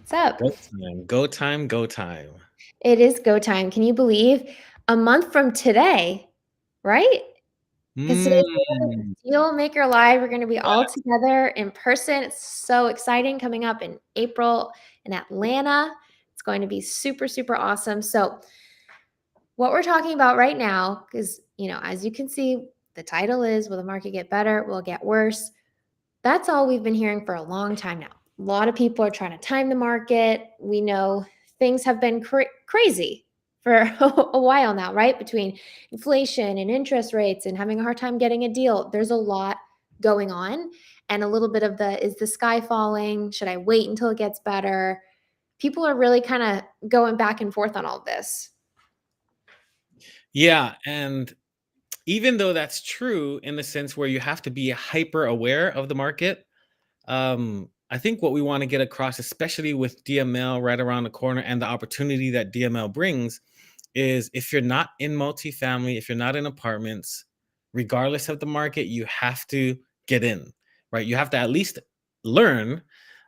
What's up? Go time, go time, go time. It is go time. Can you believe a month from today, right? Because today's the day of Mm, Deal Maker Live. We're going to be all yes. together in person. It's so exciting coming up in April in Atlanta. It's going to be super, super awesome. So, what we're talking about right now, because, as you can see, the title is Will the Market Get Better? Will it get worse? That's all we've been hearing for a long time now. A lot of people are trying to time the market. We know things have been crazy for a while now, right? Between inflation and interest rates and having a hard time getting a deal, there's a lot going on. And a little bit of the is the sky falling? Should I wait until it gets better? People are really kind of going back and forth on all this. Yeah, and even though that's true in the sense where you have to be hyper aware of the market, I think what we want to get across, especially with DML right around the corner and the opportunity that DML brings, is if you're not in multifamily, if you're not in apartments, regardless of the market, you have to get in, right? You have to at least learn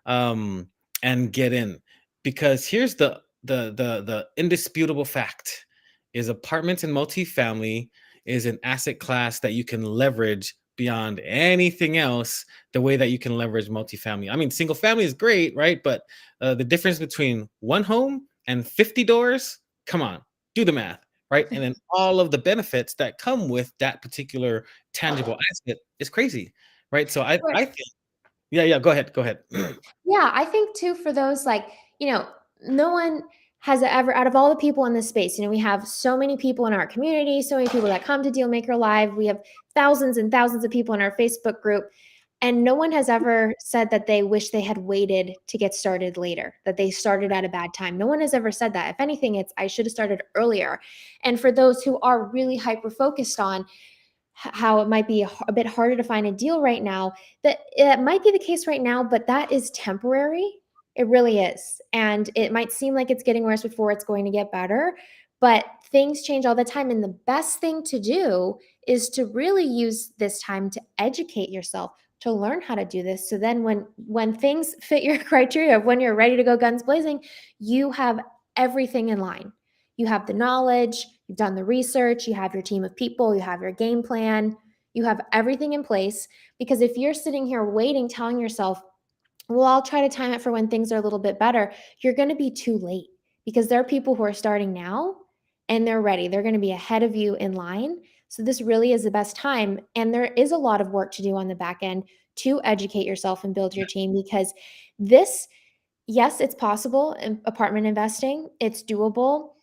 um, and get in, because here's the indisputable fact: is apartments and multifamily is an asset class that you can leverage beyond anything else the way that you can leverage multifamily. I mean, single family is great, right? But the difference between one home and 50 doors, come on, do the math, right? And then all of the benefits that come with that particular tangible asset is crazy, right? So I think, yeah, go ahead, go ahead. Yeah, I think too for those you know, no one has ever out of all the people in this space, we have so many people in our community, so many people that come to Dealmaker Live. We have thousands and thousands of people in our Facebook group, and no one has ever said that they wish they had waited to get started later, that they started at a bad time. No one has ever said that. If anything, it's I should have started earlier. And for those who are really hyper focused on how it might be a bit harder to find a deal right now, that it might be the case right now, but that is temporary. It really is. And it might seem like it's getting worse before it's going to get better, but things change all the time. And the best thing to do is to really use this time to educate yourself, to learn how to do this. So then when things fit your criteria of when you're ready to go guns blazing, you have everything in line. You have the knowledge, you've done the research, you have your team of people, you have your game plan, you have everything in place. Because if you're sitting here waiting, telling yourself, well, I'll try to time it for when things are a little bit better, you're going to be too late because there are people who are starting now and they're ready. They're going to be ahead of you in line. So this really is the best time. And there is a lot of work to do on the back end to educate yourself and build your team because this, yes, it's possible in apartment investing. It's doable,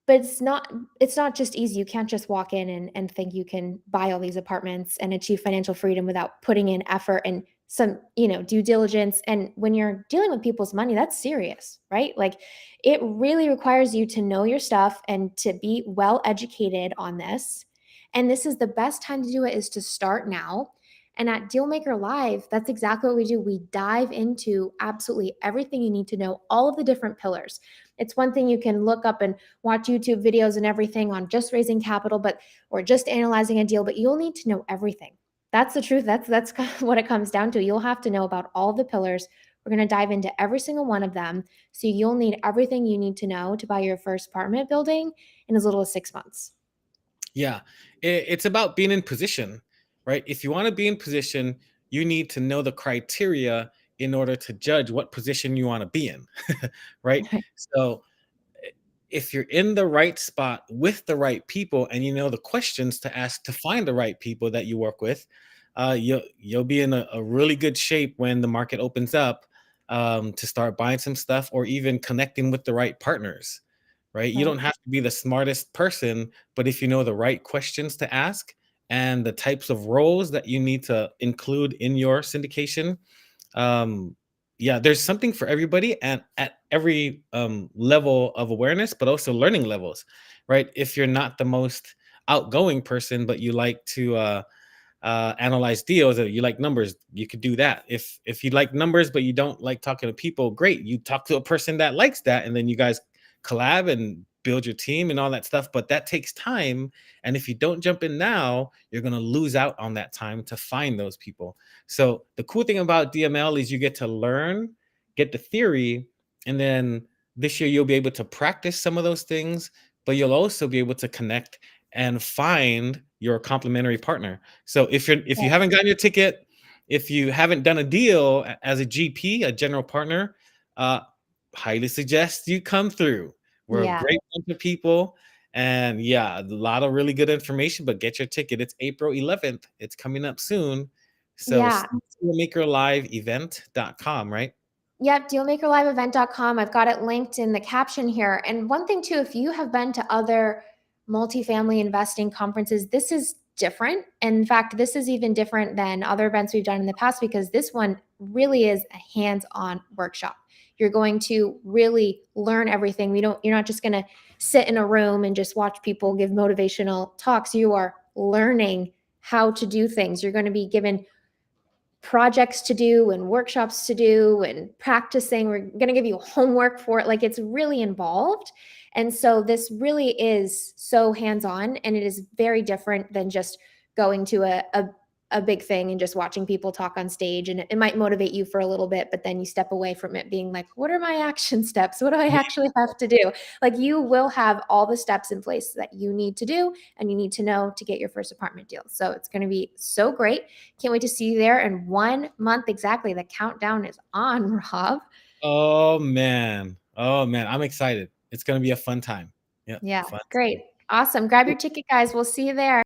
but it's not just easy. You can't just walk in and think you can buy all these apartments and achieve financial freedom without putting in effort and some, due diligence. And when you're dealing with people's money, that's serious, right? Like it really requires you to know your stuff and to be well educated on this. And this is the best time to do it is to start now. And at Dealmaker Live, that's exactly what we do. We dive into absolutely everything you need to know, all of the different pillars. It's one thing you can look up and watch YouTube videos and everything on just raising capital, but or just analyzing a deal, but you'll need to know everything. That's the truth. That's kind of what it comes down to. You'll have to know about all the pillars. We're going to dive into every single one of them. So you'll need everything you need to know to buy your first apartment building in as little as 6 months. Yeah, it's about being in position, right? If you want to be in position, you need to know the criteria in order to judge what position you want to be in, right? So if you're in the right spot with the right people and you know the questions to ask to find the right people that you work with, you'll be in a really good shape when the market opens up, to start buying some stuff or even connecting with the right partners, right? You Right. don't have to be the smartest person, but if you know the right questions to ask and the types of roles that you need to include in your syndication, um yeah, there's something for everybody and at every level of awareness, but also learning levels, right? If you're not the most outgoing person but you like to analyze deals or you like numbers, you could do that. If you like numbers but you don't like talking to people, great, you talk to a person that likes that and then you guys collab and build your team and all that stuff, but that takes time, and if you don't jump in now, you're going to lose out on that time to find those people. So the cool thing about DML is you get to learn, get the theory, And then this year you'll be able to practice some of those things, but you'll also be able to connect and find your complementary partner. So if you haven't gotten your ticket, if you haven't done a deal as a GP, a general partner, uh, highly suggest you come through. We're a Yeah. great bunch of people, and yeah, a lot of really good information. But get your ticket. It's April 11th. It's coming up soon. So Yeah. steelmakerliveevent.com, right? Yep, dealmakerliveevent.com. I've got it linked in the caption here. And one thing too, if you have been to other multifamily investing conferences, this is different. And in fact, this is even different than other events we've done in the past because this one really is a hands-on workshop. You're going to really learn everything. You're not just going to sit in a room and just watch people give motivational talks. You are learning how to do things. You're going to be given projects to do and workshops to do and practicing. We're going to give you homework for it. Like it's really involved. And so this really is so hands-on, and it is very different than just going to a big thing and just watching people talk on stage. And it might motivate you for a little bit, but then you step away from it being like, what are my action steps? What do I actually have to do? Like you will have all the steps in place that you need to do and you need to know to get your first apartment deal. So it's going to be so great. Can't wait to see you there in 1 month exactly. The countdown is on, Rob. Oh man. Oh man. I'm excited. It's gonna be a fun time. Yeah. Yeah, Fun. great. Awesome. Grab your ticket, guys. We'll see you there.